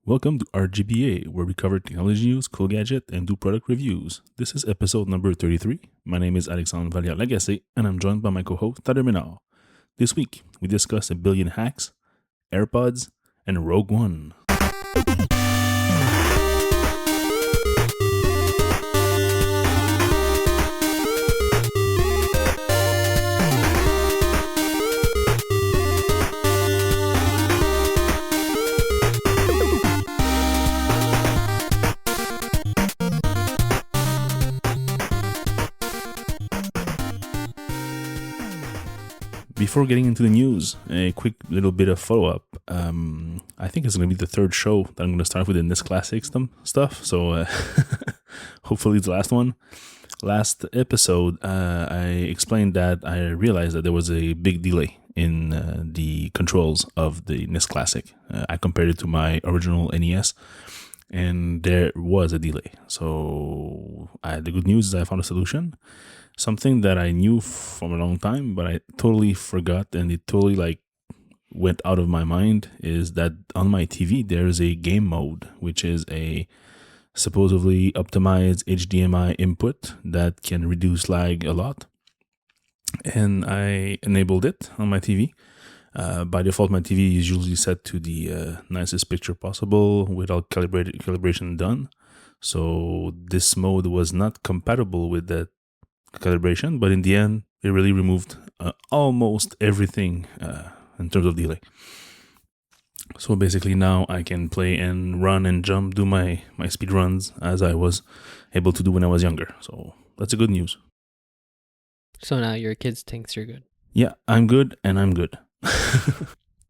Welcome to RGBA, where we cover technology news, cool gadget, and do product reviews. This is episode number 33. My name is Alexandre Valliere-Lagacé, and I'm joined by my co-host, Tyler Menard. This week, we discuss 1 billion hacks, AirPods, and Rogue One. Before getting into the news, a quick little bit of follow-up. I think it's going to be the third show that I'm going to start with the NIS Classic stuff, so hopefully it's the last one. Last episode, I explained that I realized that there was a big delay in the controls of the NIS Classic. I compared it to my original NES, and there was a delay. So the good news is I found a solution. Something that I knew from a long time, but I totally forgot, and it totally went out of my mind, is that on my TV there's a game mode, which is a supposedly optimized HDMI input that can reduce lag a lot. And I enabled it on my TV. By default, my TV is usually set to the nicest picture possible without calibration done. So this mode was not compatible with that calibration, but in the end it really removed almost everything in terms of delay. So basically now I can play and run and jump, do my speed runs as I was able to do when I was younger. So that's a good news. So now your kids thinks you're good. Yeah, I'm good and I'm good.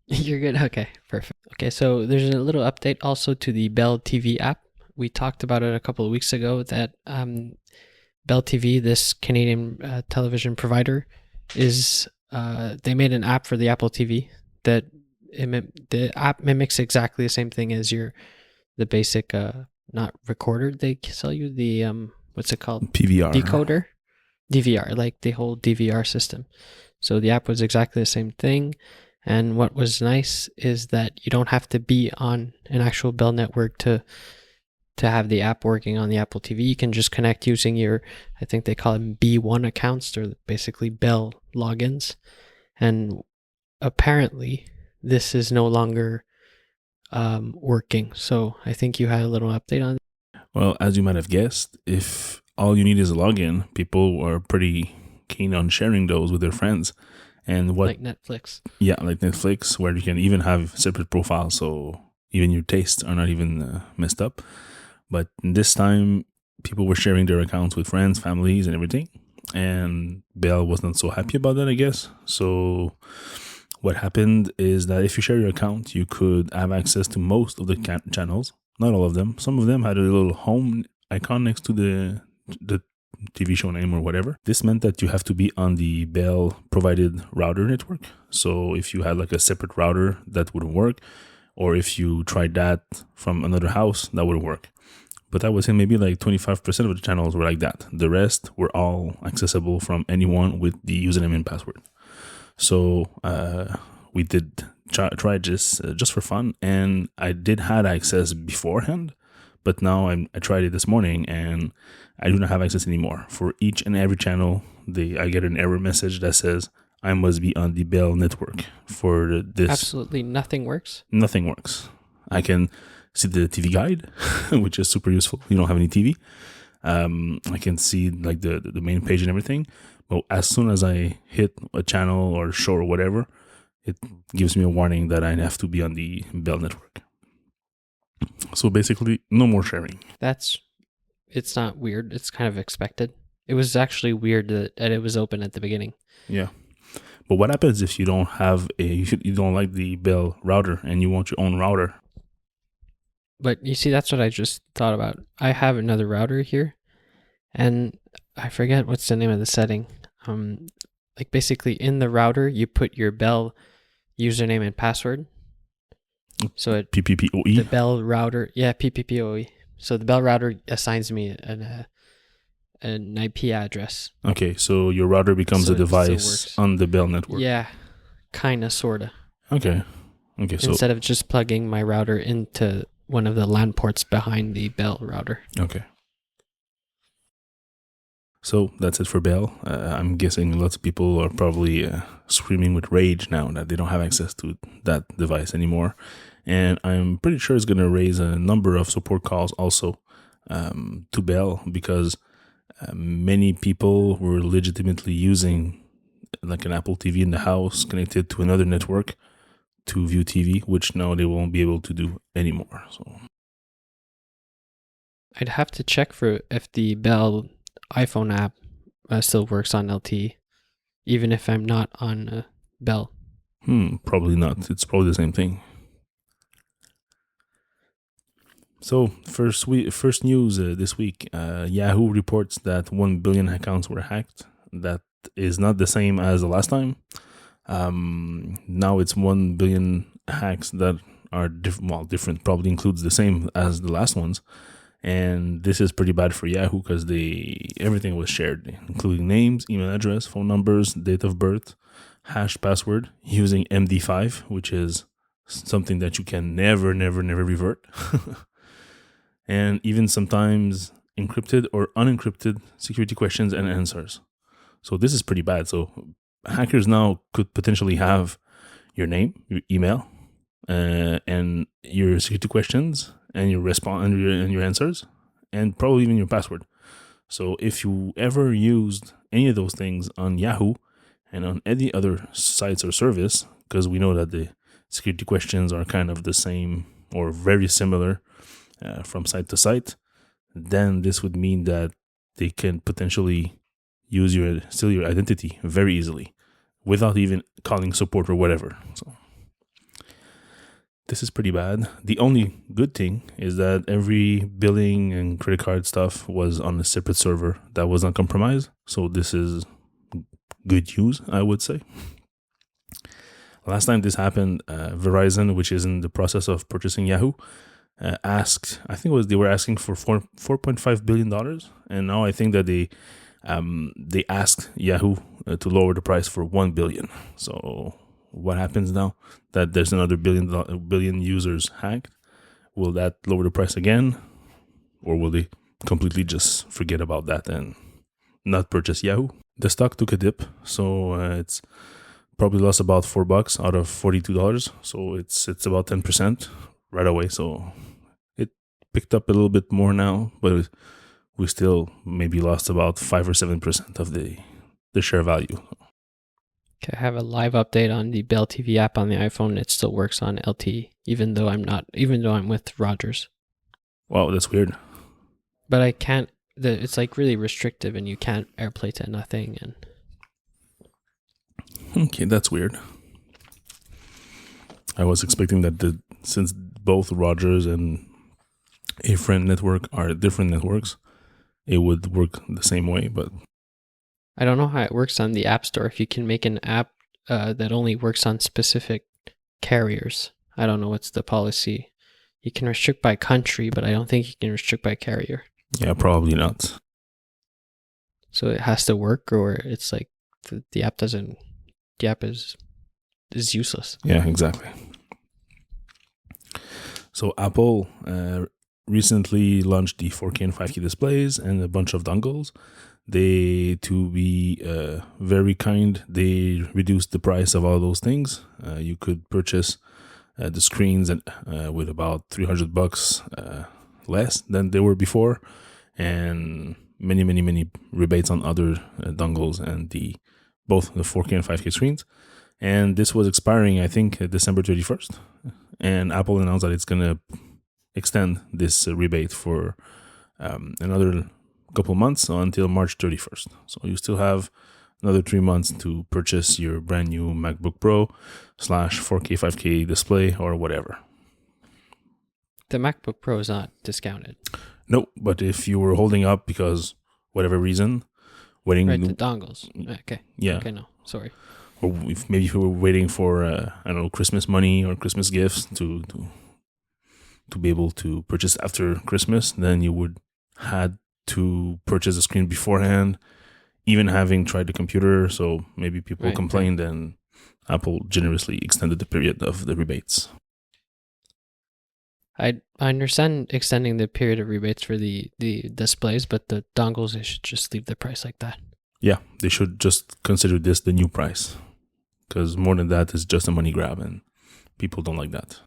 You're good? Okay, perfect. Okay, so there's a little update also to the Bell TV app. We talked about it a couple of weeks ago that Bell TV, this Canadian television provider, is they made an app for the Apple TV that the app mimics exactly the same thing as the basic not recorder. They sell you the what's it called? PVR decoder, DVR, like the whole DVR system. So the app was exactly the same thing. And what was nice is that you don't have to be on an actual Bell network to have the app working on the Apple TV. You can just connect using your, I think they call them B1 accounts. They're basically Bell logins. And apparently this is no longer working. So I think you had a little update on it. Well, as you might have guessed, if all you need is a login, people are pretty keen on sharing those with their friends. And like Netflix. Yeah, like Netflix, where you can even have separate profiles, so even your tastes are not even messed up. But this time, people were sharing their accounts with friends, families, and everything. And Bell was not so happy about that, I guess. So what happened is that if you share your account, you could have access to most of the channels. Not all of them. Some of them had a little home icon next to the TV show name or whatever. This meant that you have to be on the Bell provided router network. So if you had a separate router, that wouldn't work. Or if you tried that from another house, that wouldn't work. But I would say maybe 25% of the channels were like that. The rest were all accessible from anyone with the username and password. So we did try this just for fun. And I did have access beforehand. But now I tried it this morning and I do not have access anymore. For each and every channel, I get an error message that says I must be on the Bell network for this. Absolutely nothing works? Nothing works. I can see the TV guide, which is super useful. You don't have any TV. I can see the main page and everything. But as soon as I hit a channel or show or whatever, it gives me a warning that I have to be on the Bell network. So basically, no more sharing. It's not weird. It's kind of expected. It was actually weird that it was open at the beginning. Yeah. But what happens if you don't have you don't like the Bell router and you want your own router? But you see, that's what I just thought about. I have another router here, and I forget what's the name of the setting. Basically in the router, you put your Bell username and password. So it PPPoE. The Bell router, yeah, PPPoE. So the Bell router assigns me an IP address. Okay, so your router becomes a device on the Bell network. Yeah, kind of, sort of. Okay. So instead of just plugging my router into one of the LAN ports behind the Bell router. Okay. So that's it for Bell. I'm guessing lots of people are probably screaming with rage now that they don't have access to that device anymore. And I'm pretty sure it's going to raise a number of support calls also to Bell, because many people were legitimately using like an Apple TV in the house connected to another network to view TV, which now they won't be able to do anymore. So I'd have to check for if the Bell iPhone app still works on LTE, even if I'm not on Bell. Probably not. It's probably the same thing. So first news this week, Yahoo reports that 1 billion accounts were hacked. That is not the same as the last time. Now it's 1 billion hacks that are different, probably includes the same as the last ones. And this is pretty bad for Yahoo because everything was shared, including names, email address, phone numbers, date of birth, hash password, using MD5, which is something that you can never revert. And even sometimes encrypted or unencrypted security questions and answers. So this is pretty bad. So hackers now could potentially have your name, your email, and your security questions and your and your answers, and probably even your password. So if you ever used any of those things on Yahoo and on any other sites or service, because we know that the security questions are kind of the same or very similar from site to site, then this would mean that they can potentially use your identity very easily without even calling support or whatever. So this is pretty bad. The only good thing is that every billing and credit card stuff was on a separate server that was not compromised. So this is good news, I would say. Last time this happened, Verizon, which is in the process of purchasing Yahoo, asked, I think they were asking for $4.5 billion. And now I think that they asked Yahoo to lower the price for $1 billion. So what happens now that there's another billion users hacked? Will that lower the price again? Or will they completely just forget about that and not purchase Yahoo? The stock took a dip, so it's probably lost about $4 out of $42. So it's about 10% right away. So it picked up a little bit more now, but we still maybe lost about 5 or 7% of the share value. Okay, I have a live update on the Bell TV app on the iPhone. It still works on LTE, even though I'm with Rogers. Wow, that's weird. But I can't. It's like really restrictive, and you can't AirPlay to nothing. And okay, that's weird. I was expecting that since both Rogers and AirPlay network are different networks, it would work the same way, but I don't know how it works on the App Store. If you can make an app that only works on specific carriers. I don't know what's the policy. You can restrict by country, but I don't think you can restrict by carrier. Yeah, probably not. So it has to work, or it's like the app doesn't. The app is useless. Yeah, exactly. So Apple recently launched the 4K and 5K displays and a bunch of dongles. To be very kind, they reduced the price of all those things. You could purchase the screens with about $300 less than they were before, and many rebates on other dongles and both the 4K and 5K screens. And this was expiring, I think, December 31st. And Apple announced that it's going to extend this rebate for another couple months until March 31st. So you still have another 3 months to purchase your brand new MacBook Pro / 4K 5K display or whatever. The MacBook Pro is not discounted. No, but if you were holding up because whatever reason, waiting, right, the dongles. Okay. Yeah. Okay, no, sorry. Or if you were waiting for I don't know, Christmas money or Christmas gifts to be able to purchase after Christmas, then you would had to purchase a screen beforehand, even having tried the computer. So maybe people complained, and Apple generously extended the period of the rebates. I understand extending the period of rebates for the displays, but the dongles, they should just leave the price like that. Yeah, they should just consider this the new price, because more than that is just a money grab, and people don't like that.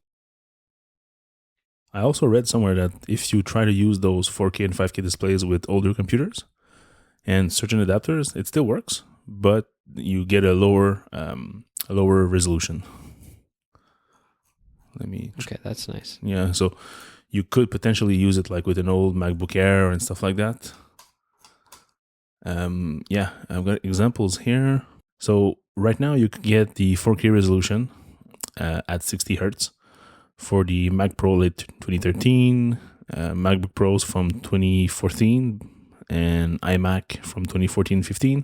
I also read somewhere that if you try to use those 4K and 5K displays with older computers and certain adapters, it still works, but you get a lower resolution. Okay, that's nice. Yeah, so you could potentially use it like with an old MacBook Air and stuff like that. Yeah, I've got examples here. So right now you can get the 4K resolution at 60 hertz for the Mac Pro late 2013, MacBook Pros from 2014, and iMac from 2014-15,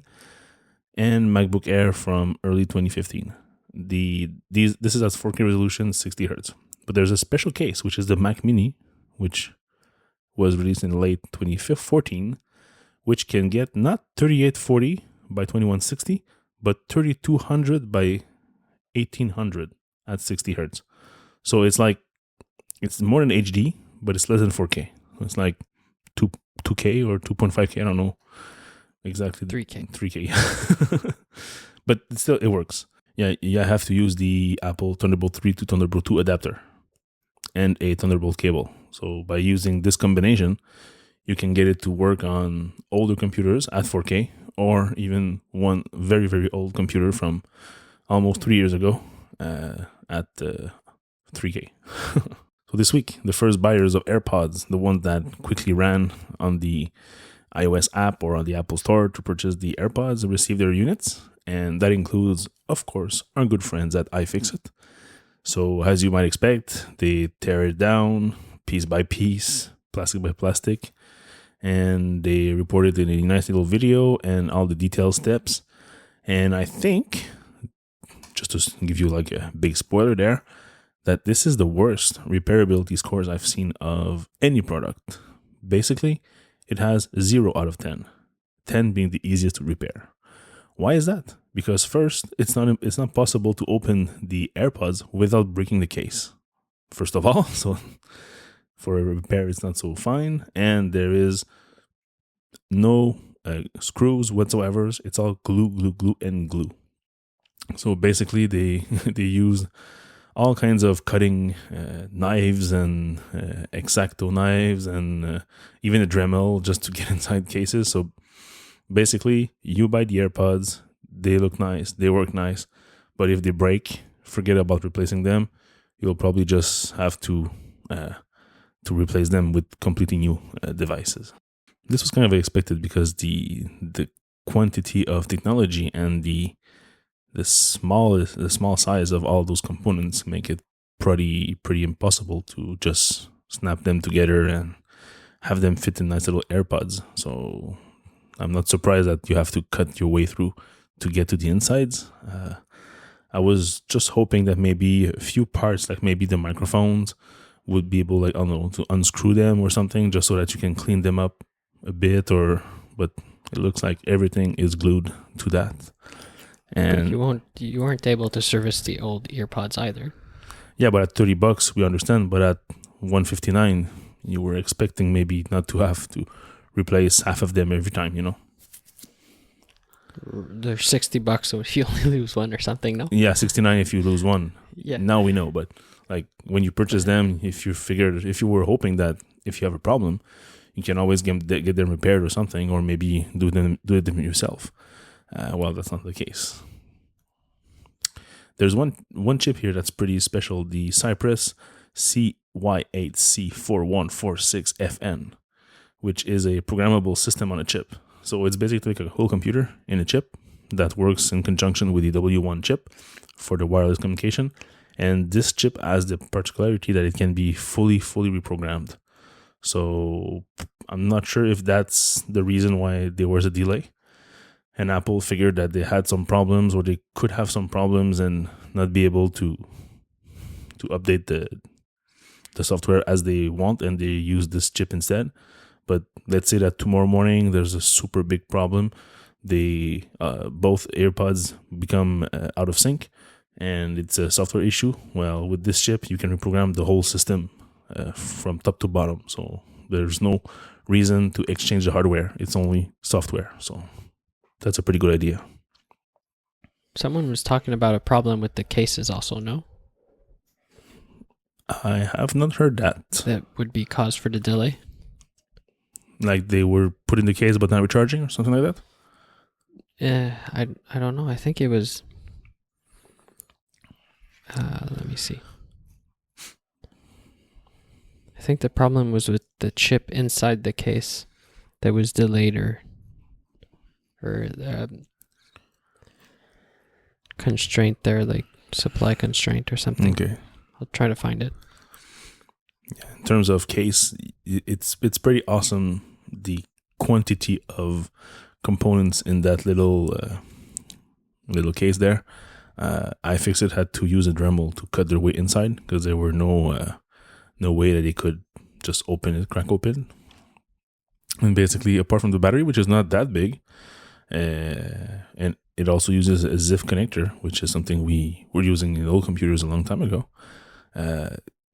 and MacBook Air from early 2015. This is at 4K resolution, 60 hertz. But there's a special case, which is the Mac Mini, which was released in late 2014, which can get not 3840 by 2160, but 3200 by 1800 at 60 hertz. So it's more than HD, but it's less than 4K. It's 2K or 2.5K. I don't know exactly. 3K. But still, it works. Yeah, you have to use the Apple Thunderbolt 3 to Thunderbolt 2 adapter and a Thunderbolt cable. So by using this combination, you can get it to work on older computers at 4K, or even one very, very old computer from almost 3 years ago at 3K. So this week, the first buyers of AirPods, the ones that quickly ran on the iOS app or on the Apple Store to purchase the AirPods, received their units. And that includes, of course, our good friends at iFixit. So as you might expect, they tear it down piece by piece, plastic by plastic, and they reported in a nice little video and all the detailed steps. And I think, just to give you like a big spoiler there, that this is the worst repairability scores I've seen of any product. Basically, it has 0 out of 10, 10 being the easiest to repair. Why is that? Because first, it's not possible to open the AirPods without breaking the case. First of all, so for a repair, it's not so fine, and there is no screws whatsoever. It's all glue, and glue. So basically, they use all kinds of cutting knives and X-Acto knives and even a Dremel just to get inside cases. So basically, you buy the AirPods, they look nice, they work nice, but if they break, forget about replacing them. You'll probably just have to replace them with completely new devices. This was kind of expected because the quantity of technology and the small size of all those components make it pretty impossible to just snap them together and have them fit in nice little AirPods. So I'm not surprised that you have to cut your way through to get to the insides. I was just hoping that maybe a few parts, like maybe the microphones, would be able, to unscrew them or something, just so that you can clean them up a bit. But it looks like everything is glued to that. And you weren't able to service the old EarPods either. Yeah, but at $30 we understand. But at $159, you were expecting maybe not to have to replace half of them every time, They're $60, so if you only lose one or something, no? Yeah, $69 if you lose one. Yeah. Now we know, but like when you purchase them, if you were hoping that if you have a problem, you can always get them repaired or something, or maybe do it them yourself. Well, that's not the case. There's one chip here that's pretty special, the Cypress CY8C4146FN, which is a programmable system on a chip. So it's basically like a whole computer in a chip that works in conjunction with the W1 chip for the wireless communication. And this chip has the particularity that it can be fully reprogrammed. So I'm not sure if that's the reason why there was a delay. And Apple figured that they had some problems, or they could have some problems and not be able to update the software as they want, and they use this chip instead. But let's say that tomorrow morning there's a super big problem. Both AirPods become out of sync, and it's a software issue. Well, with this chip, you can reprogram the whole system from top to bottom. So there's no reason to exchange the hardware. It's only software. So that's a pretty good idea. Someone was talking about a problem with the cases also, no? I have not heard that. That would be cause for the delay. Like they were put in the case but not recharging or something like that? Yeah, I don't know. I think it was... let me see. I think the problem was with the chip inside the case that was delayed or constraint there, like supply constraint or something. Okay. I'll try to find it. In terms of case, it's pretty awesome, the quantity of components in that little case there. iFixit had to use a Dremel to cut their way inside because there were no way that they could just crack open. And basically, apart from the battery, which is not that big, and it also uses a ZIF connector, which is something we were using in old computers a long time ago.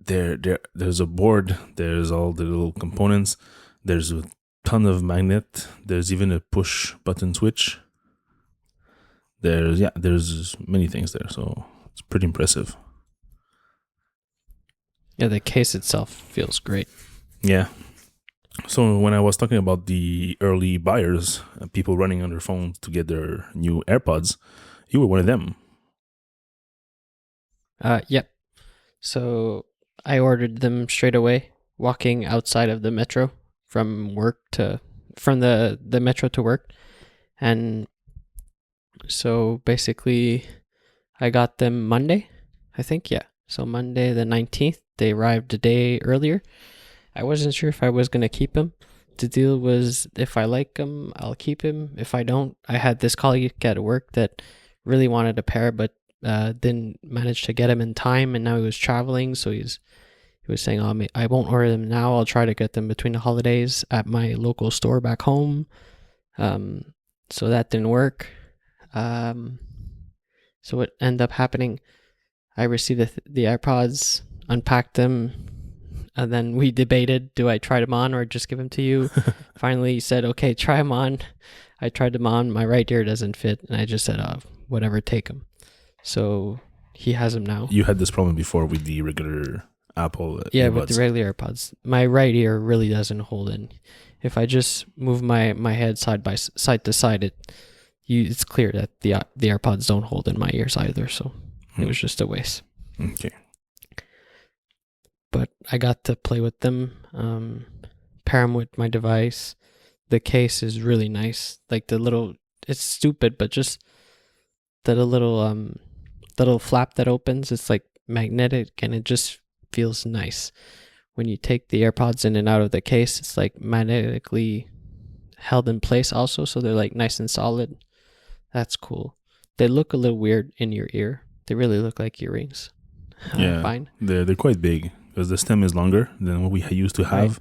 There's a board, there's all the little components, there's a ton of magnet, there's even a push button switch. There's many things there, so it's pretty impressive. Yeah, the case itself feels great. Yeah. So when I was talking about the early buyers, people running on their phones to get their new AirPods, you were one of them. Yep. So I ordered them straight away, walking outside of the metro from the metro to work. And so basically I got them Monday, I think. Yeah. So Monday the 19th, they arrived a day earlier. I wasn't sure if I was going to keep them. The deal was if I like them, I'll keep him. If I don't, I had this colleague at work that really wanted a pair, but didn't manage to get him in time, and now he was traveling, so he was saying, "Oh, I won't order them now. I'll try to get them between the holidays at my local store back home." So that didn't work. So what ended up happening? I received the AirPods, unpacked them, and then we debated: do I try them on or just give them to you? Finally, he said, "Okay, try them on." I tried them on. My right ear doesn't fit, and I just said, "Oh, whatever, take them." So he has them now. You had this problem before with the regular Apple Yeah, earbuds. with the regular AirPods. My right ear really doesn't hold in. If I just move my head side to side, it's clear that the AirPods don't hold in my ears either. So it was just a waste. Okay. But I got to play with them, pair them with my device. The case is really nice. Like it's stupid, but just the little flap that opens, it's like magnetic, and it just feels nice. When you take the AirPods in and out of the case, it's like magnetically held in place also, so they're like nice and solid. That's cool. They look a little weird in your ear. They really look like earrings. Yeah, fine. They're quite big because the stem is longer than what we used to have.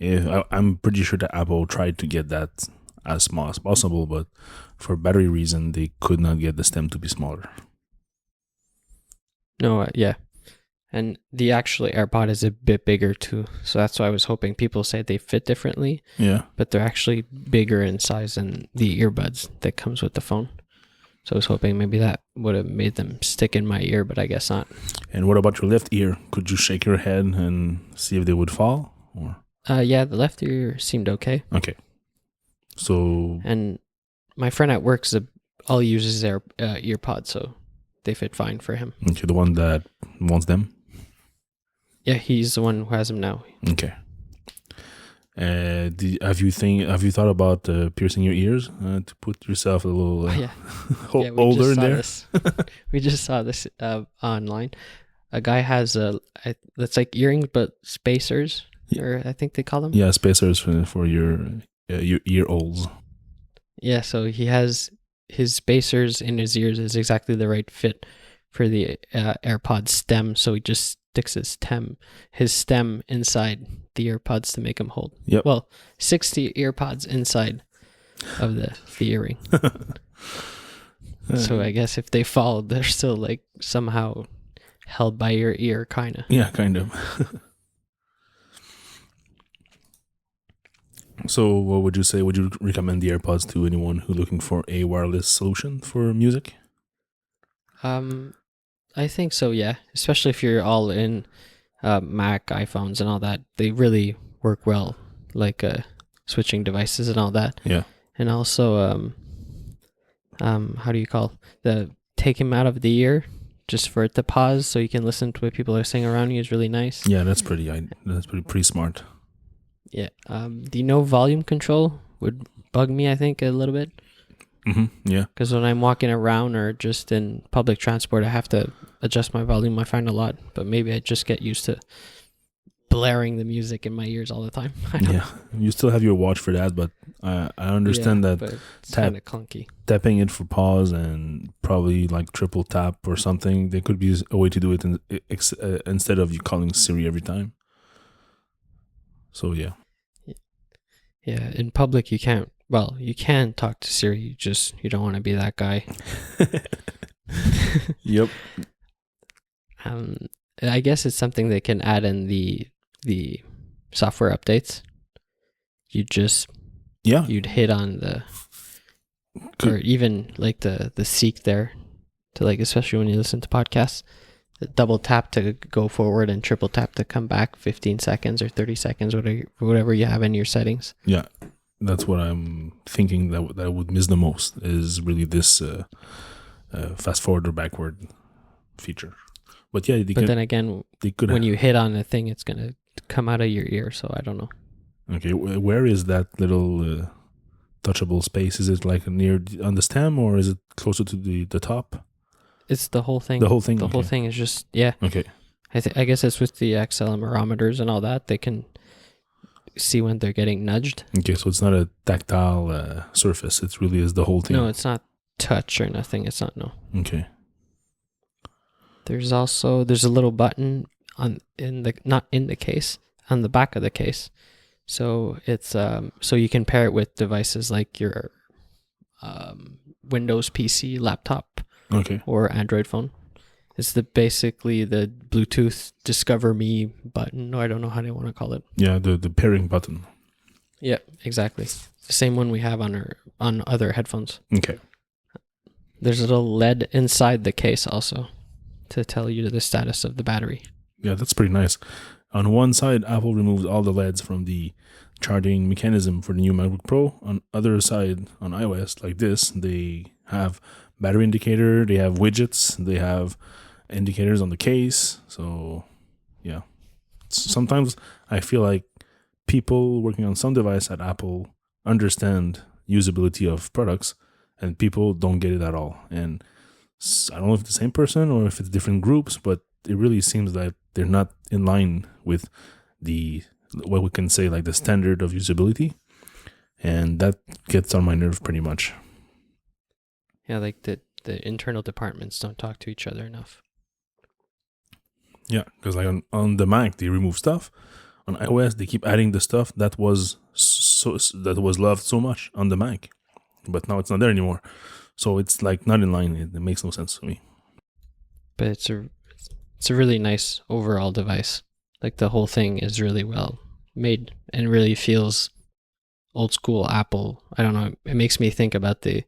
Right. I'm pretty sure that Apple tried to get that as small as possible, but for battery reason, they could not get the stem to be smaller. No, yeah. And the actual AirPod is a bit bigger too. So that's why I was hoping people say they fit differently. Yeah. But they're actually bigger in size than the earbuds that comes with the phone. So I was hoping maybe that would have made them stick in my ear, but I guess not. And what about your left ear? Could you shake your head and see if they would fall? Or? Yeah, the left ear seemed okay. Okay. So. And my friend at work all he uses their earpods, so they fit fine for him. Okay, the one that wants them? Yeah, he's the one who has them now. Okay. Have you thought about piercing your ears to put yourself a little holder in there? We just saw this online. A guy has that's like earrings but spacers, or I think they call them. Yeah, spacers for your ear holes. Yeah, so he has his spacers in his ears is exactly the right fit for the AirPod stem, so he just sticks his stem inside the earpods to make them hold. Yep. Well, 60 earpods inside of the earring. So I guess if they fall, they're still like somehow held by your ear, kind of. Yeah, kind of. So what would you say? Would you recommend the AirPods to anyone who's looking for a wireless solution for music? I think so, yeah. Especially if you're all in Mac, iPhones, and all that. They really work well, like switching devices and all that. Yeah. And also, how do you call take him out of the ear just for it to pause so you can listen to what people are saying around you is really nice. Yeah, that's pretty smart. Yeah. Volume control would bug me, I think, a little bit. Yeah. Because when I'm walking around or just in public transport, I have to adjust my volume. I find a lot, but maybe I just get used to blaring the music in my ears all the time. Yeah, you still have your watch for that, but I understand that but it's kind of clunky. Tapping it for pause and probably like triple tap or something. There could be a way to do it instead of you calling Siri every time. So yeah. Yeah, in public you can't. Well, you can talk to Siri. You don't want to be that guy. Yep. I guess it's something they can add in the software updates. You'd hit on or even like the seek there to like, especially when you listen to podcasts, double tap to go forward and triple tap to come back 15 seconds or 30 seconds, whatever you have in your settings. Yeah, that's what I'm thinking that I would miss the most is really this fast forward or backward feature. But yeah, then again, when you hit on a thing, it's going to come out of your ear, so I don't know. Okay, where is that little touchable space? Is it like near on the stem or is it closer to the top? It's the whole thing. The whole thing? The whole thing is just, yeah. Okay. I guess it's with the accelerometers and all that. They can see when they're getting nudged. Okay, so it's not a tactile surface. It really is the whole thing. No, it's not touch or nothing. It's not, no. Okay. There's a little button not in the case, on the back of the case. So it's so you can pair it with devices like your Windows PC, laptop, okay, or Android phone. It's basically the Bluetooth Discover Me button. No, I don't know how they want to call it. Yeah, the pairing button. Yeah, exactly. The same one we have on other headphones. Okay. There's a little LED inside the case also to tell you the status of the battery. Yeah, that's pretty nice. On one side, Apple removed all the LEDs from the charging mechanism for the new MacBook Pro. On other side, on iOS, like this, they have battery indicator, they have widgets, they have indicators on the case. So, yeah. Sometimes I feel like people working on some device at Apple understand usability of products, and people don't get it at all. And I don't know if it's the same person or if it's different groups, but it really seems that they're not in line with what we can say like the standard of usability, and that gets on my nerve pretty much. Yeah, like the internal departments don't talk to each other enough. Yeah, because like on the Mac they remove stuff. On iOS they keep adding the stuff that was loved so much on the Mac, but now it's not there anymore. So it's like not in line. It makes no sense to me. But it's a really nice overall device. Like the whole thing is really well made and really feels old school Apple. I don't know. It makes me think about the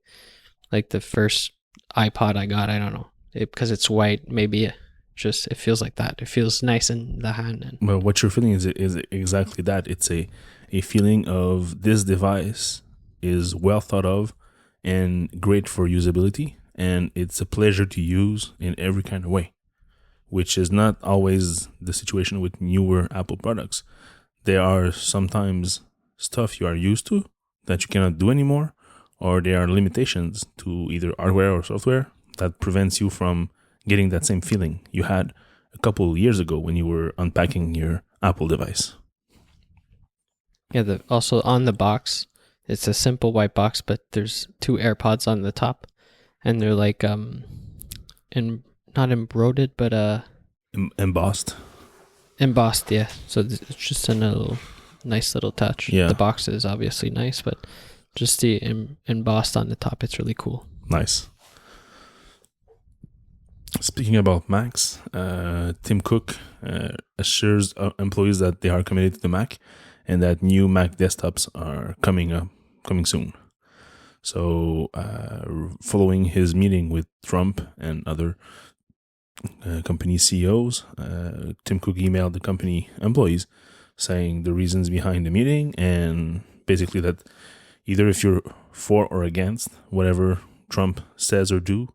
first iPod I got. I don't know, because it's white. Maybe it feels like that. It feels nice in the hand. Well, what you're feeling is exactly that. It's a feeling of this device is well thought of and great for usability, and it's a pleasure to use in every kind of way, which is not always the situation with newer Apple products. There are sometimes stuff you are used to that you cannot do anymore, or there are limitations to either hardware or software that prevents you from getting that same feeling you had a couple of years ago when you were unpacking your Apple device. Yeah, also on the box, it's a simple white box, but there's 2 AirPods on the top, and they're like not embroidered, but embossed. Embossed, yeah. So it's just a nice little touch. Yeah. The box is obviously nice, but just the embossed on the top, it's really cool. Nice. Speaking about Macs, Tim Cook assures employees that they are committed to the Mac, and that new Mac desktops are coming soon. So, following his meeting with Trump and other company CEOs, Tim Cook emailed the company employees saying the reasons behind the meeting, and basically that either if you're for or against whatever Trump says or do,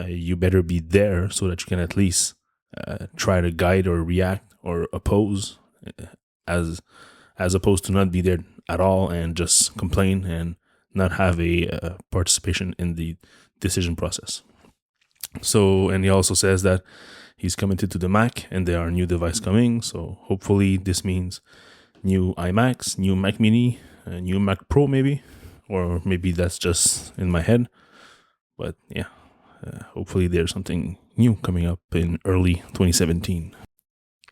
you better be there so that you can at least try to guide or react or oppose, as opposed to not be there at all and just complain and not have a participation in the decision process. So, and he also says that he's committed to the Mac and there are new devices coming. So hopefully this means new iMacs, new Mac Mini, new Mac Pro maybe, or maybe that's just in my head. But yeah, hopefully there's something new coming up in early 2017.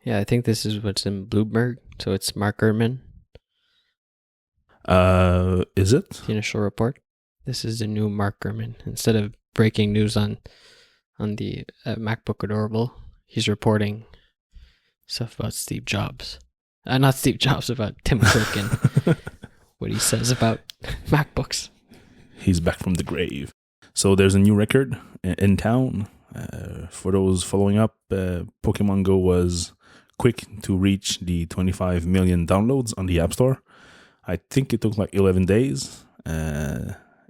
Yeah, I think this is what's in Bloomberg. So it's Mark Gurman. Is it? The initial report. This is the new Mark Gurman. Instead of breaking news on the MacBook Adorable, he's reporting stuff about Steve Jobs. Not Steve Jobs, about Tim Cook and what he says about MacBooks. He's back from the grave. So there's a new record in town. For those following up, Pokemon Go was quick to reach the 25 million downloads on the App Store. I think it took like 11 days.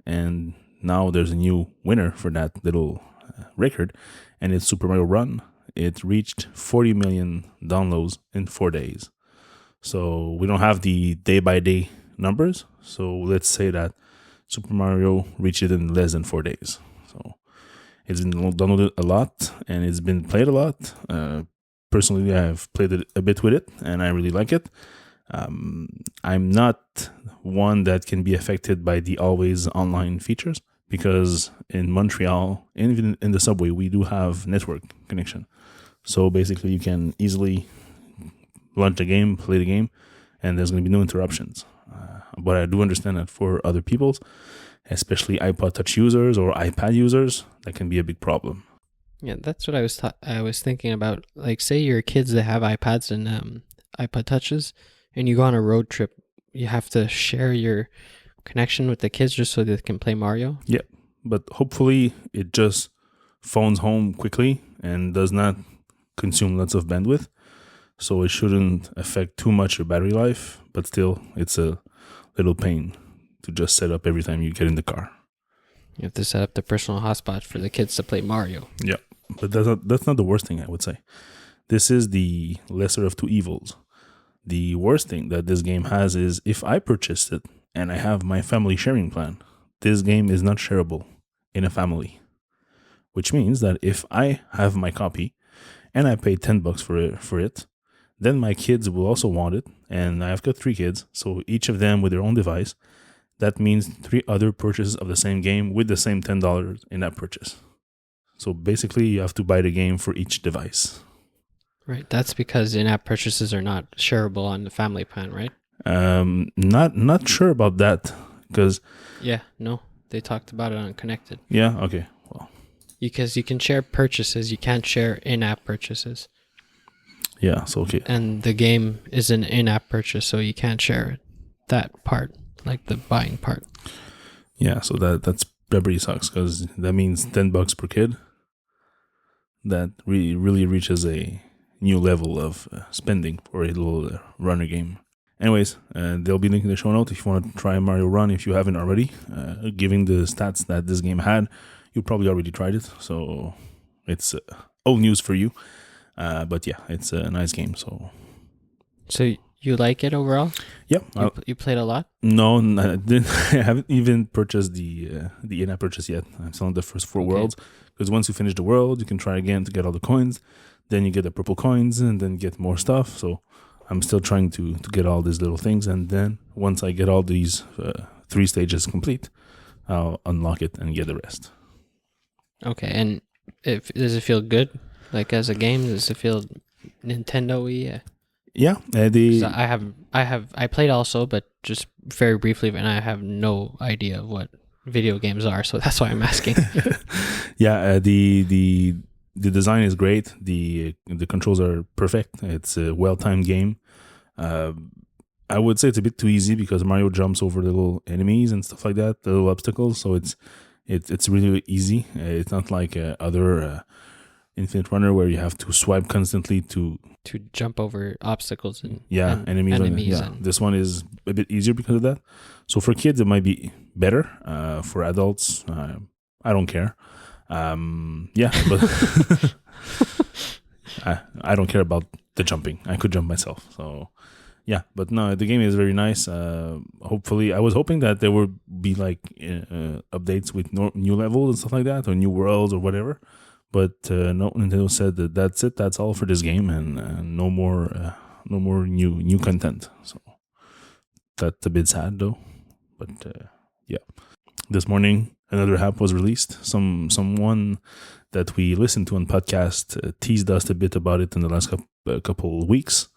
And now there's a new winner for that little record, and it's Super Mario Run. It reached 40 million downloads in 4 days. So we don't have the day-by-day numbers. So let's say that Super Mario reached it in less than 4 days. So it's been downloaded a lot, and it's been played a lot. Personally, I've played it a bit with it, and I really like it. I'm not one that can be affected by the always online features, because in Montreal, and even in the subway, we do have network connection. So basically you can easily launch the game, play the game, and there's going to be no interruptions. But I do understand that for other people, especially iPod Touch users or iPad users, that can be a big problem. Yeah, that's what I was thinking about. Like, say your kids that have iPads and iPod Touches, and you go on a road trip, you have to share your connection with the kids just so they can play Mario. Yeah, but hopefully it just phones home quickly and does not consume lots of bandwidth. So it shouldn't affect too much your battery life, but still it's a little pain to just set up every time you get in the car. You have to set up the personal hotspot for the kids to play Mario. Yeah, but that's not the worst thing, I would say. This is the lesser of two evils. The worst thing that this game has is if I purchased it and I have my family sharing plan, this game is not shareable in a family. Which means that if I have my copy and I paid $10 for it, then my kids will also want it. And I've got 3 kids, so each of them with their own device. That means 3 other purchases of the same game with the same $10 in that purchase. So basically, you have to buy the game for each device. Right. That's because in-app purchases are not shareable on the family plan, right? Not sure about that, because no, they talked about it on Connected. Yeah. Okay. Well, because you can share purchases, you can't share in-app purchases. Yeah. So okay. And the game is an in-app purchase, so you can't share that part, like the buying part. Yeah. So that really sucks, because that means $10 per kid. That really reaches a new level of spending for a little runner game. Anyways, they'll be linking the show notes if you want to try Mario Run if you haven't already. Given the stats that this game had, you probably already tried it, so it's old news for you. But yeah, it's a nice game. So you like it overall? Yep. You played a lot? No, I didn't. I haven't even purchased the in-app purchase yet. I'm still on the first 4 worlds, because once you finish the world, you can try again to get all the coins. Then you get the purple coins and then get more stuff. So I'm still trying to get all these little things. And then once I get all these 3 stages complete, I'll unlock it and get the rest. Okay. And does it feel good? Like as a game, does it feel Nintendo-y? Yeah. I played also, but just very briefly, and I have no idea what video games are. So that's why I'm asking. Yeah. The design is great. The controls are perfect. It's a well-timed game. I would say it's a bit too easy because Mario jumps over the little enemies and stuff like that, the little obstacles. So it's really easy. It's not like other Infinite Runner where you have to swipe constantly to jump over obstacles and enemies. This one is a bit easier because of that. So for kids, it might be better. For adults, I don't care. But I don't care about the jumping. I could jump myself. So yeah, but no, the game is very nice. Hopefully, I was hoping that there would be like updates with new levels and stuff like that, or new worlds or whatever. But no, Nintendo said that that's it. That's all for this game, and no more new content. So that's a bit sad though. But yeah, this morning another app was released. Someone that we listened to on podcast teased us a bit about it in the last couple of weeks.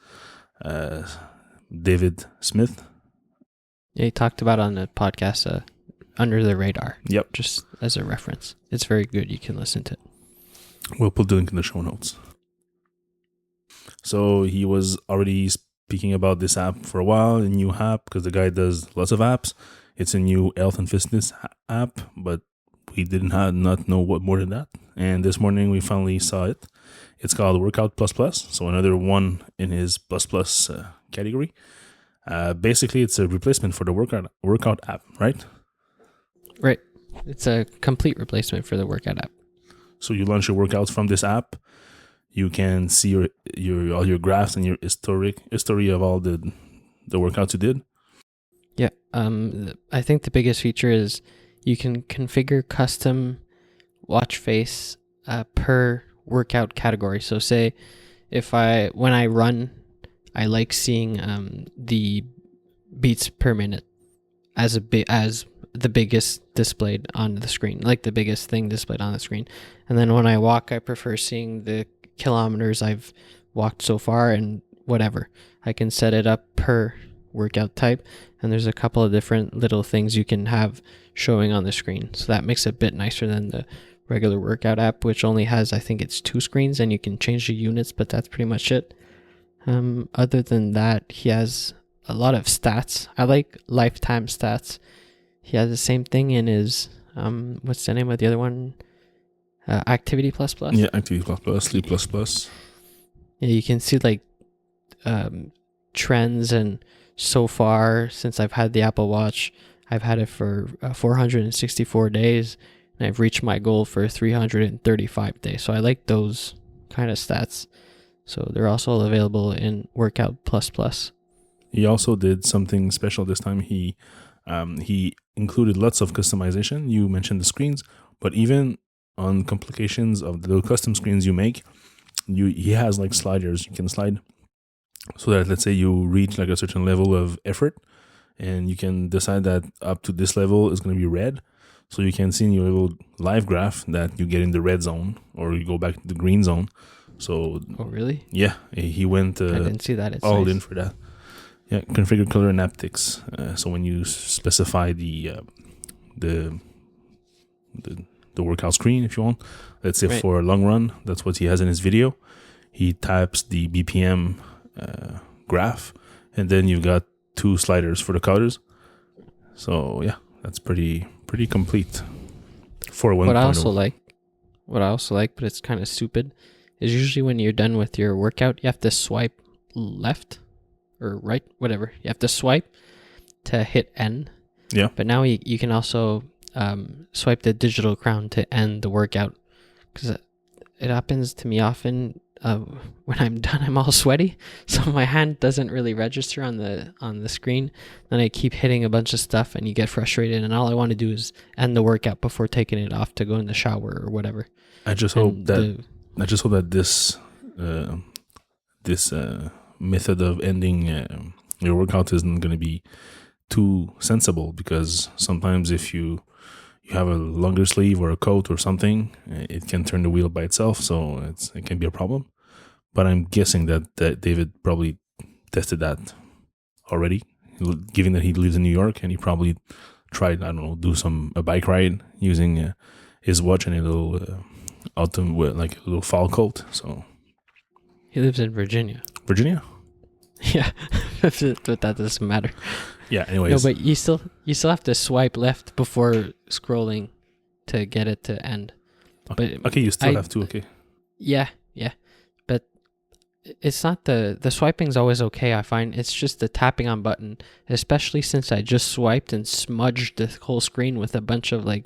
David Smith. Yeah, he talked about on the podcast Under the Radar. Yep. Just as a reference. It's very good. You can listen to it. We'll put the link in the show notes. So he was already speaking about this app for a while, a new app, because the guy does lots of apps. It's a new health and fitness app, but we not know what more than that. And this morning we finally saw it. It's called Workout Plus Plus, so another one in his plus plus category. Basically, it's a replacement for the workout app, right? Right. It's a complete replacement for the workout app. So you launch your workouts from this app. You can see your all your graphs and your history of all the workouts you did. Yeah. I think the biggest feature is you can configure custom watch face per workout category. So say when I run, I like seeing the beats per minute as the biggest displayed on the screen, like the biggest thing displayed on the screen. And then when I walk, I prefer seeing the kilometers I've walked so far and whatever. I can set it up per workout type, and there's a couple of different little things you can have showing on the screen. So that makes it a bit nicer than the regular workout app, which only has, I think it's 2 screens and you can change the units, but that's pretty much it. Other than that, he has a lot of stats. I like lifetime stats. He has the same thing in his, what's the name of the other one? Activity Plus Plus? Yeah, Activity Plus Plus, Sleep Plus Plus. Yeah, you can see like trends, and so far since I've had the Apple Watch, I've had it for 464 days, and I've reached my goal for 335 days. So I like those kind of stats. So they're also available in Workout Plus Plus. He also did something special this time. He included lots of customization. You mentioned the screens, but even on complications of the custom screens you make, he has like sliders. You can slide so that, let's say you reach like a certain level of effort, and you can decide that up to this level is going to be red. So you can see in your little live graph that you get in the red zone or you go back to the green zone. So, oh really? Yeah, he went I didn't see that. It's all nice. in for that. Yeah, configure color and haptics. So when you specify the workout screen, if you want, let's say right. For a long run, that's what he has in his video. He types the BPM graph, and then you've got 2 sliders for the colors. So yeah, that's pretty complete for 1.0. What I also like, but it's kind of stupid, is usually when you're done with your workout, you have to swipe left or right, whatever. You have to swipe to hit end. Yeah. But now you can also swipe the digital crown to end the workout, because it happens to me often. When I'm done, I'm all sweaty, so my hand doesn't really register on the screen. Then I keep hitting a bunch of stuff, and you get frustrated. And all I want to do is end the workout before taking it off to go in the shower or whatever. I just hope that this method of ending your workout isn't going to be too sensible, because sometimes if you have a longer sleeve or a coat or something, it can turn the wheel by itself, so it can be a problem. But I'm guessing that David probably tested that already, given that he lives in New York, and he probably tried, I don't know, do a bike ride using his watch and a little like a little fall coat. So he lives in Virginia. Virginia? Yeah, but that doesn't matter. Yeah. Anyways. No, but you still have to swipe left before scrolling to get it to end. But okay, you still have to. Okay. Yeah, but it's not the swiping's always okay. I find it's just the tapping on button, especially since I just swiped and smudged the whole screen with a bunch of like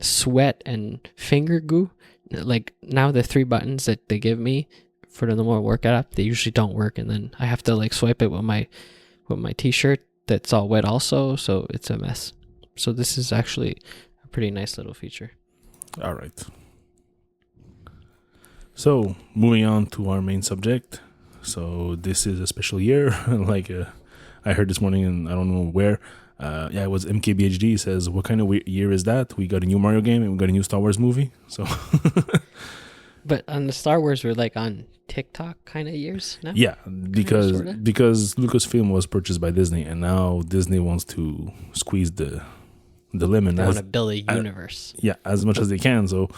sweat and finger goo. Like now the 3 buttons that they give me for the normal workout app, they usually don't work, and then I have to like swipe it with my t-shirt that's all wet also, so it's a mess. So this is actually a pretty nice little feature. All right. So, moving on to our main subject. So, this is a special year. Like I heard this morning, and I don't know where. It was MKBHD says, what kind of year is that? We got a new Mario game and we got a new Star Wars movie. So, but on the Star Wars, we're like on TikTok kind of years now. Yeah, because Lucasfilm was purchased by Disney, and now Disney wants to squeeze the lemon. They want to build a universe. As much as they can. So.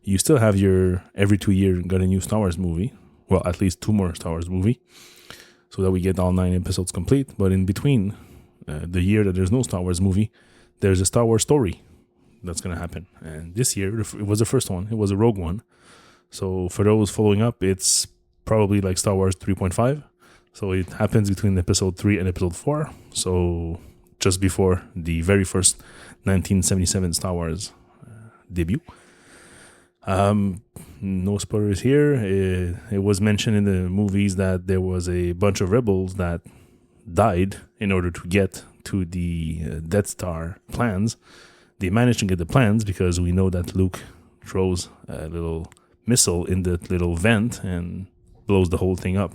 You still have your every 2 years got a new Star Wars movie. Well, at least 2 more Star Wars movie, so that we get all 9 episodes complete. But in between the year that there's no Star Wars movie, there's a Star Wars story that's going to happen. And this year, it was the first one. It was a Rogue One. So for those following up, it's probably like Star Wars 3.5. So it happens between episode 3 and episode 4. So just before the very first 1977 Star Wars debut. No spoilers here. It was mentioned in the movies that there was a bunch of rebels that died in order to get to the Death Star plans. They managed to get the plans because we know that Luke throws a little missile in that little vent and blows the whole thing up.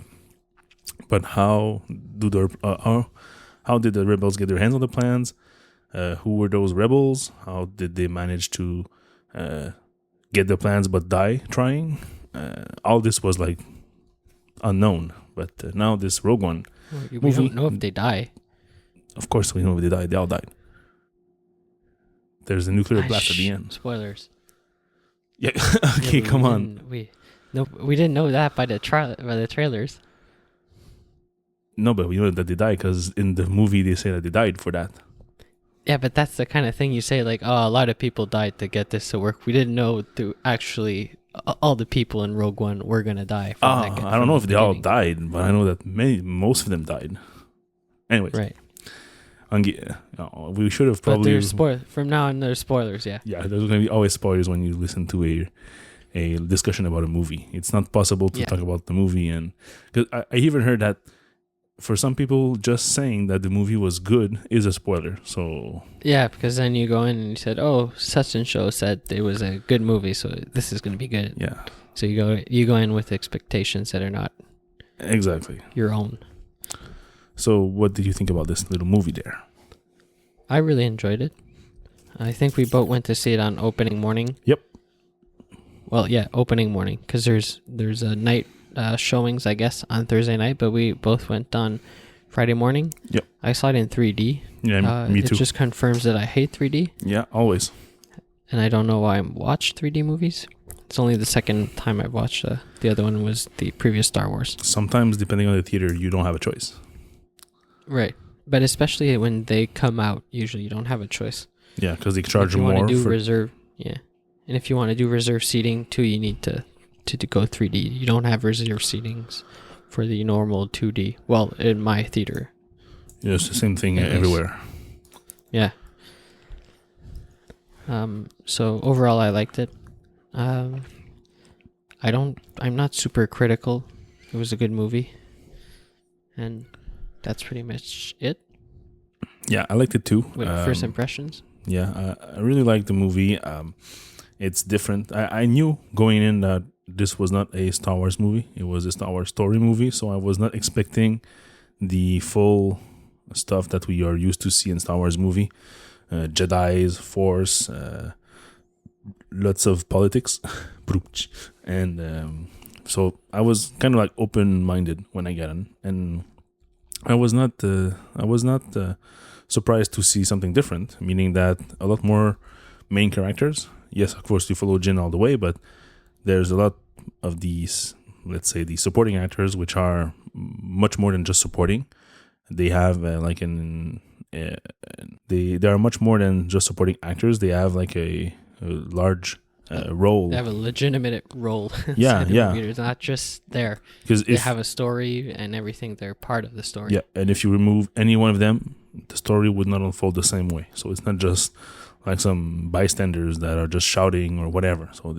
But how did the rebels get their hands on the plans? Who were those rebels? How did they manage to get the plans but die trying? All this was like unknown. But now this Rogue One we movie, don't know if they die. Of course we know if they died. They all died. There's a nuclear blast at the end. Spoilers. Yeah. Okay, come on. We didn't know that by the trailers. No, but we know that they died because in the movie they say that they died for that. Yeah, but that's the kind of thing you say, like, oh, a lot of people died to get this to work. We didn't know actually all the people in Rogue One were going to die. I don't know if they all died, but I know that most of them died. Anyways. Right. We should have probably... But from now on, there's spoilers, yeah. Yeah, there's going to be always spoilers when you listen to a discussion about a movie. It's not possible to talk about the movie. And cause I even heard that for some people, just saying that the movie was good is a spoiler. So yeah, because then you go in and you said, "Oh, such and so said it was a good movie, so this is going to be good." Yeah. So you go in with expectations that are not exactly your own. So, what did you think about this little movie there? I really enjoyed it. I think we both went to see it on opening morning. Yep. Well, yeah, opening morning, because there's a night showings, I guess, on Thursday night, but we both went on Friday morning. Yep. I saw it in 3D. Yeah, me too. It just confirms that I hate 3D. Yeah, always. And I don't know why I watch 3D movies. It's only the second time I've watched. The other one was the previous Star Wars. Sometimes, depending on the theater, you don't have a choice. Right. But especially when they come out, usually you don't have a choice. Yeah, because they charge you more. Want to do reserve, yeah. And if you want to do reserve seating too, you need to go 3D. You don't have reserve seatings for the normal 2D. Well, in my theater. Yeah, it's the same thing everywhere. Yeah. So overall, I liked it. I'm not super critical. It was a good movie. And that's pretty much it. Yeah, I liked it too. First impressions? Yeah, I really liked the movie. It's different. I knew going in that this was not a Star Wars movie. It was a Star Wars story movie, so I was not expecting the full stuff that we are used to see in Star Wars movie. Jedi's, Force, lots of politics. And so I was kind of like open-minded when I got in. And I was not surprised to see something different, meaning that a lot more main characters. Yes, of course, you follow Jin all the way, but there's a lot of these, let's say, the supporting actors, which are much more than just supporting. They have they are much more than just supporting actors. They have like a large role. They have a legitimate role. Yeah, inside the yeah. movie. They're not just there. Because They have a story and everything. They're part of the story. yeah, and if you remove any one of them, the story would not unfold the same way. So it's not just like some bystanders that are just shouting or whatever. So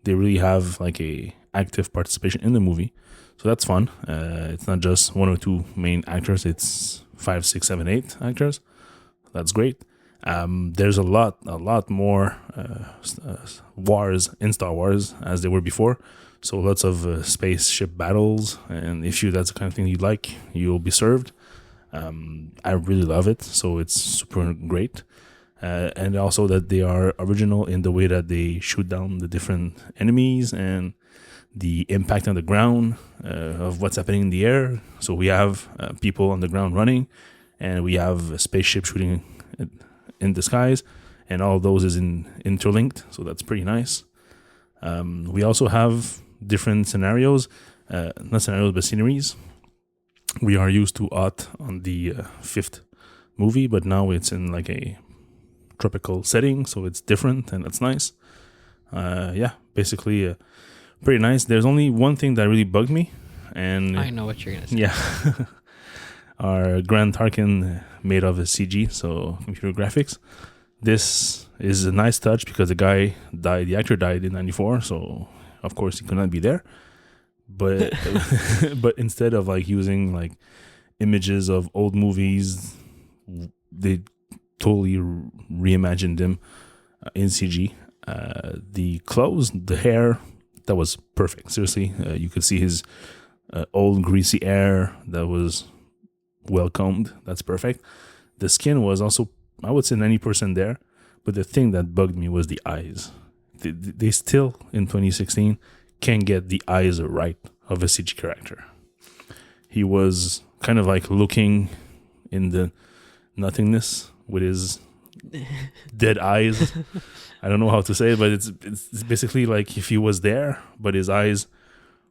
they really have like a active participation in the movie. So that's fun. It's not just one or two main actors. It's 5, 6, 7, 8 actors. That's great. There's a lot more wars in Star Wars as there were before. So lots of spaceship battles, and if that's the kind of thing you like, you'll be served. I really love it, so it's super great. And also that they are original in the way that they shoot down the different enemies and the impact on the ground of what's happening in the air. So we have people on the ground running, and we have a spaceship shooting in the skies, and all those is interlinked. So that's pretty nice. We also have different scenarios, not scenarios, but sceneries. We are used to Hoth on the 5th movie, but now it's in like a tropical setting, so it's different, and that's nice. Basically pretty nice. There's only one thing that really bugged me, and I know what you're gonna say. Yeah. Our Grand Tarkin made of a CG, so computer graphics. This is a nice touch because the actor died in 94, so of course he could not be there. But but instead of like using like images of old movies, they totally reimagined him in CG. The clothes, the hair, that was perfect. Seriously, you could see his old greasy hair that was well combed. That's perfect. The skin was also, I would say, 90% there. But the thing that bugged me was the eyes. They still, in 2016, can't get the eyes right of a CG character. He was kind of like looking in the nothingness with his dead eyes. I don't know how to say it, but it's basically like if he was there, but his eyes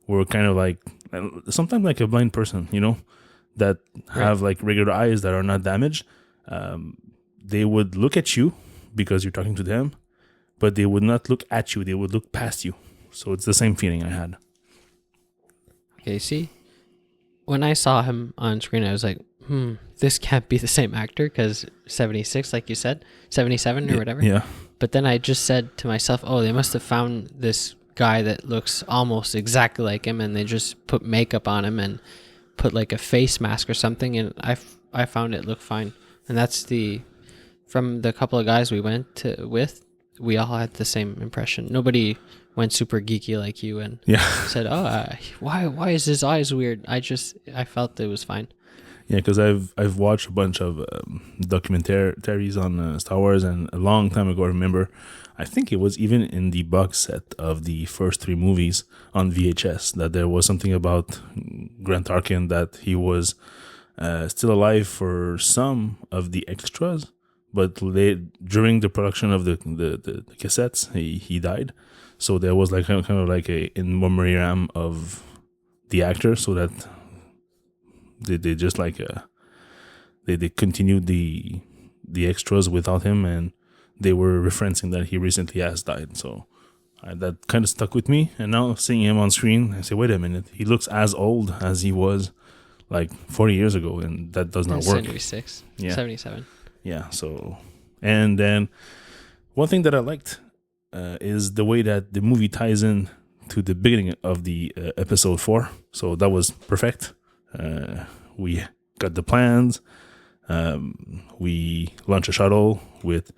were kind of like, sometimes like a blind person, that have like regular eyes that are not damaged. They would look at you because you're talking to them, but they would not look at you. They would look past you. So it's the same feeling I had. Okay, see? When I saw him on screen, I was like, this can't be the same actor because 76, like you said, 77 or whatever. Yeah. But then I just said to myself, oh, they must have found this guy that looks almost exactly like him, and they just put makeup on him and put like a face mask or something, and I found it looked fine. And that's from the couple of guys we went with, we all had the same impression. Nobody went super geeky like you and said, oh, why is his eyes weird? I felt it was fine. Yeah, because I've watched a bunch of documentaries on Star Wars, and a long time ago, I remember, I think it was even in the box set of the first 3 movies on VHS, that there was something about Grand Tarkin, that he was still alive for some of the extras, but during the production of the cassettes, he died. So there was like kind of like a in memoriam of the actor, so that they just like they continued the extras without him, and they were referencing that he recently has died. So that kind of stuck with me. And now seeing him on screen, I say, wait a minute, he looks as old as he was like 40 years ago, and that does not work. 76, yeah. 77. Yeah. So, and then one thing that I liked is the way that the movie ties in to the beginning of the episode 4. So that was perfect. We got the plans. We launch a shuttle with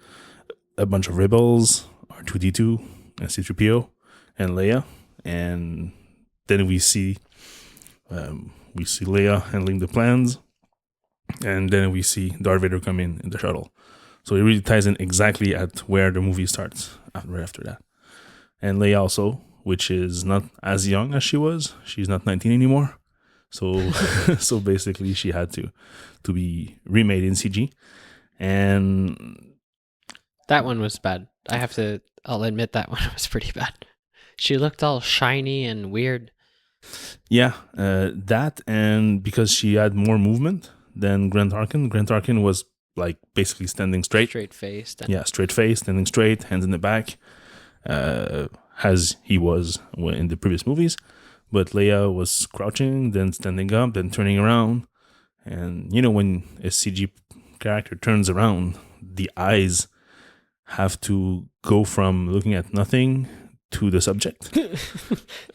a bunch of rebels, R2-D2 and C-3PO and Leia, and then we see Leia handling the plans, and then we see Darth Vader come in the shuttle. So it really ties in exactly at where the movie starts right after that. And Leia also, which is not as young as she was. She's not 19 anymore. So so basically she had to be remade in CG. And that one was bad. I'll admit that one was pretty bad. She looked all shiny and weird. Yeah, that, and because she had more movement Then Grant Tarkin. Grant Tarkin was like basically standing straight. Straight faced. Yeah, straight face, standing straight, hands in the back, as he was in the previous movies. But Leia was crouching, then standing up, then turning around. And when a CG character turns around, the eyes have to go from looking at nothing to the subject.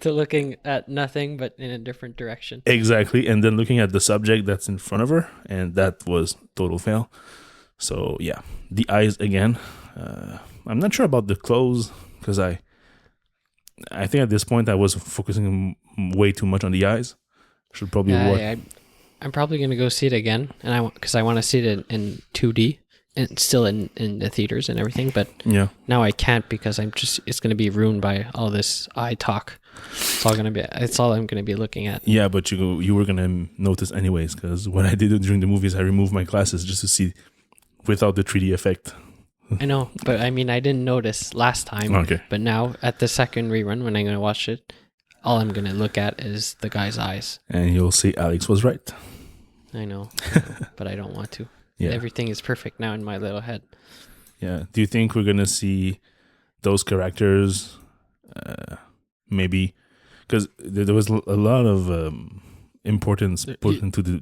To looking at nothing but in a different direction. Exactly. And then looking at the subject that's in front of her. And that was total fail. So yeah, the eyes again. I'm not sure about the clothes because I think at this point I was focusing way too much on the eyes. Should probably watch. I'm probably gonna go see it again, and because I want to see it in 2D and still in the theaters and everything. But yeah, now I can't because it's gonna be ruined by all this eye talk. It's all I'm gonna be looking at. Yeah, but you were gonna notice anyways because what I did during the movies, I removed my glasses just to see without the 3D effect. I know, but I mean, I didn't notice last time. Okay. But now at the second rerun, when I'm gonna watch it, all I'm gonna look at is the guy's eyes. And you'll see Alex was right. I know, but I don't want to. Yeah. Everything is perfect now in my little head. Yeah. Do you think we're gonna see those characters? Maybe because there was a lot of importance put into the.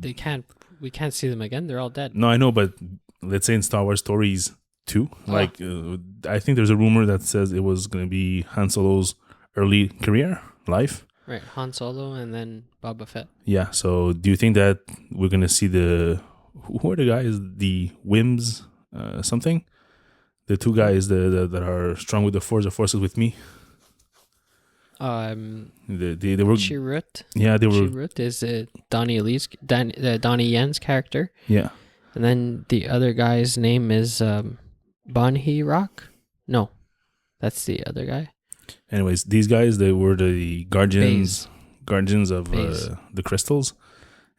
We can't see them again. They're all dead. No, I know, but let's say in Star Wars Stories 2, like I think there's a rumor that says it was gonna be Han Solo's early career life. Right, Han Solo and then Boba Fett. Yeah. So do you think that we're gonna see who are the guys? The Whims, something. The two guys that are strong with the Force. The Force is with me. They were Chirrut. Yeah, they were. Chirrut is Donnie Yen's character. Yeah. And then the other guy's name is Bonhi Rock. No, that's the other guy. Anyways, these guys, they were the guardians of Baze. The crystals,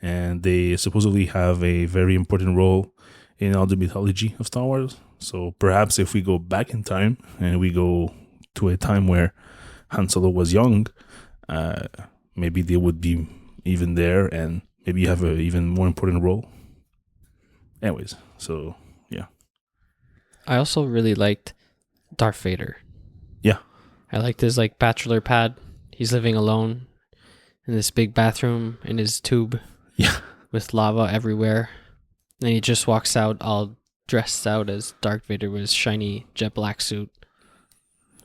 and they supposedly have a very important role in all the mythology of Star Wars. So perhaps if we go back in time and we go to a time where Han Solo was young, maybe they would be even there and maybe have an even more important role. Anyways, so yeah. I also really liked Darth Vader. Yeah. I liked his bachelor pad. He's living alone in this big bathroom in his tube. Yeah. With lava everywhere. And he just walks out all dressed out as Darth Vader with his shiny jet black suit.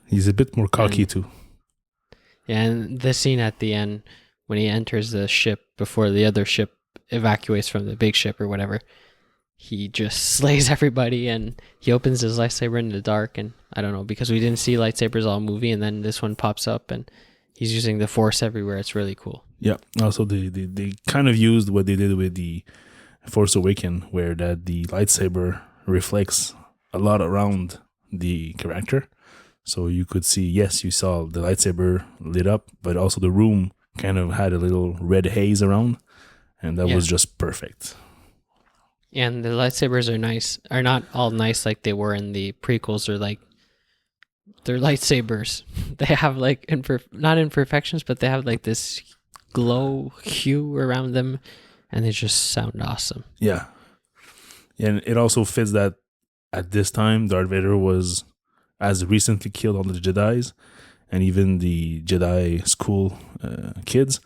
He's a bit more cocky too. Yeah, and the scene at the end when he enters the ship before the other ship evacuates from the big ship or whatever, he just slays everybody and he opens his lightsaber in the dark, and I don't know, because we didn't see lightsabers all movie, and then this one pops up and he's using the Force everywhere. It's really cool. Yeah. Also, they kind of used what they did with the Force Awakens, where that the lightsaber reflects a lot around the character. So you could see, yes, you saw the lightsaber lit up, but also the room kind of had a little red haze around, and that was just perfect. And the lightsabers are not all nice like they were in the prequels. They're lightsabers. They have not imperfections, but they have this glow hue around them, and they just sound awesome. Yeah. And it also fits that at this time, Darth Vader has recently killed all the Jedis and even the Jedi school kids.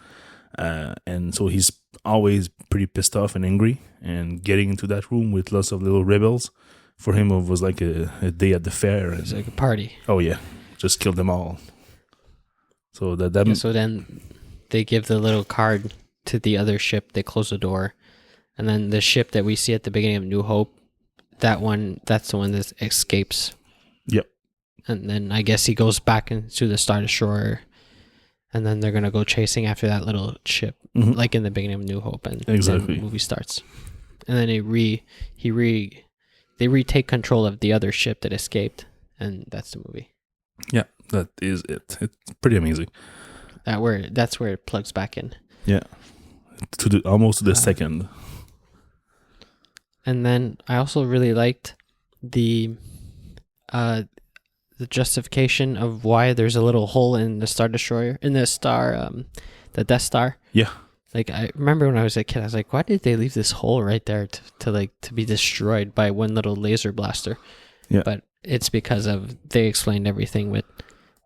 And so he's always pretty pissed off and angry, and getting into that room with lots of little rebels for him was like a day at the fair. It's like a party. Oh yeah, just killed them all. So so then they give the little card to the other ship. They close the door, and then the ship that we see at the beginning of New Hope, that's the one that escapes. Yep. And then I guess he goes back into the Star Destroyer, and then they're gonna go chasing after that little ship, like in the beginning of New Hope, and then the movie starts. And then they retake control of the other ship that escaped, and that's the movie. Yeah, that is it. It's pretty amazing. That's where it plugs back in. Yeah, almost to the second. And then I also really liked the justification of why there's a little hole in the Star Destroyer, in the Death Star. Yeah. Like, I remember when I was a kid, I was like, why did they leave this hole right there to be destroyed by one little laser blaster? Yeah. But it's because of, they explained everything with,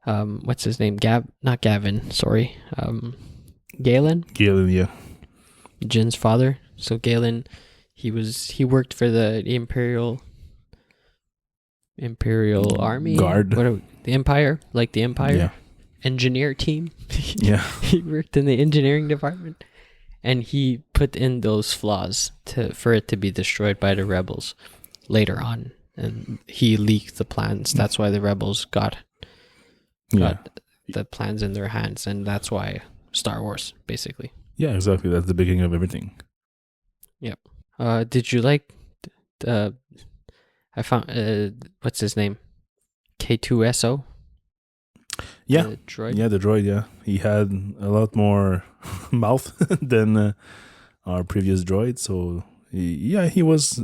what's his name? Not Gavin, sorry. Galen? Galen, yeah. Jin's father. So Galen, he worked for the Imperial Army? Guard. The Empire? Like the Empire? Yeah. Engineer team? Yeah. He worked in the engineering department. And he put in those flaws for it to be destroyed by the rebels later on. And he leaked the plans. That's why the rebels got the plans in their hands. And that's why Star Wars, basically. Yeah, exactly. That's the beginning of everything. Yep. Did you like... I found... what's his name? K2SO? Yeah. The droid? Yeah, the droid, yeah. He had a lot more mouth than our previous droid. So, he was,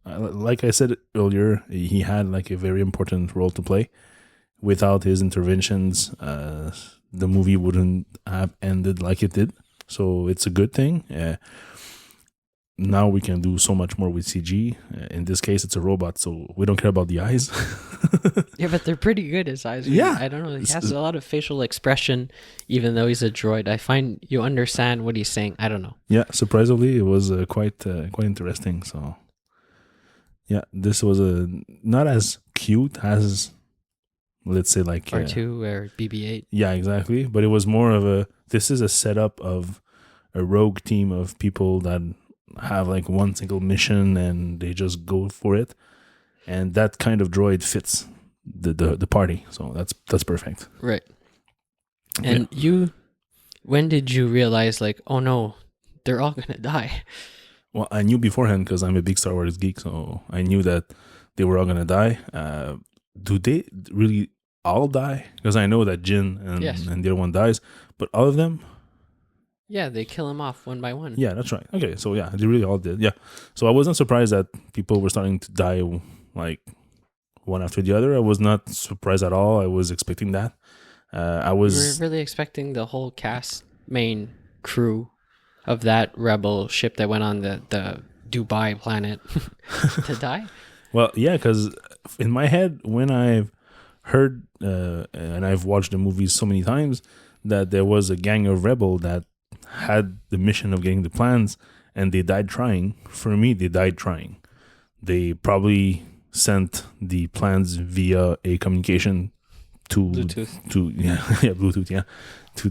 like I said earlier, he had like a very important role to play. Without his interventions, the movie wouldn't have ended like it did. So, it's a good thing. Now we can do so much more with CG. In this case, it's a robot, so we don't care about the eyes. Yeah, but they're pretty good, his eyes. Yeah. I don't know. He has a lot of facial expression, even though he's a droid. I find you understand what he's saying. I don't know. Yeah, surprisingly, it was quite interesting. So, yeah, this was not as cute as, let's say, like R2 or BB-8. Yeah, exactly. But it was more of this is a setup of a rogue team of people that have like one single mission and they just go for it. And that kind of droid fits the party. So that's perfect. Right. And when did you realize, like, oh no, they're all going to die? Well, I knew beforehand because I'm a big Star Wars geek. So I knew that they were all going to die. Do they really all die? Because I know that Jin and the other one dies. But all of them? Yeah, they kill him off one by one. Yeah, that's right. Okay, so yeah, they really all did. Yeah. So I wasn't surprised that people were starting to die like one after the other. I was not surprised at all. I was expecting that. We were really expecting the whole cast, main crew of that rebel ship that went on the Dubai planet to die. Well, yeah, because in my head, when I've heard and I've watched the movies so many times, that there was a gang of rebel that had the mission of getting the plans and they died trying. For me, they died trying. They probably sent the plans via a communication to Bluetooth. Bluetooth, to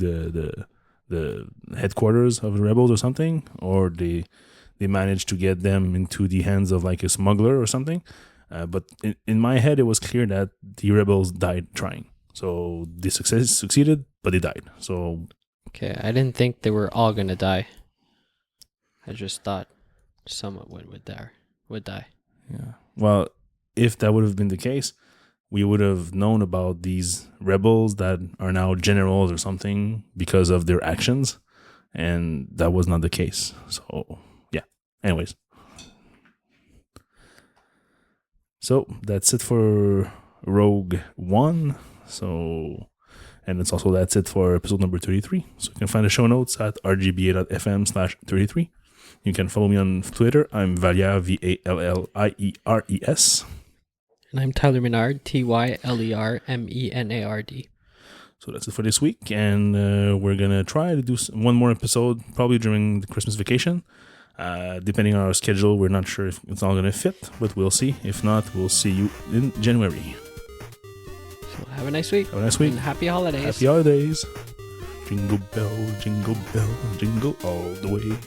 the headquarters of the rebels or something, or they managed to get them into the hands of like a smuggler or something. But in my head, it was clear that the rebels died trying. So they succeeded, but they died. So okay, I didn't think they were all gonna die. I just thought someone would die. Yeah. Well, if that would have been the case, we would have known about these rebels that are now generals or something because of their actions, and that was not the case. So, yeah. Anyways. So, that's it for Rogue One. So, and that's it for episode number 33. So you can find the show notes at rgba.fm/33. You can follow me on Twitter. I'm Vallier, VALLIERES. And I'm Tyler Menard, TYLERMENARD. So that's it for this week. And we're going to try to do one more episode probably during the Christmas vacation. Depending on our schedule, we're not sure if it's all going to fit, but we'll see. If not, we'll see you in January. So have a nice week. Have a nice week. And happy holidays. Happy holidays. Jingle bell, jingle all the way.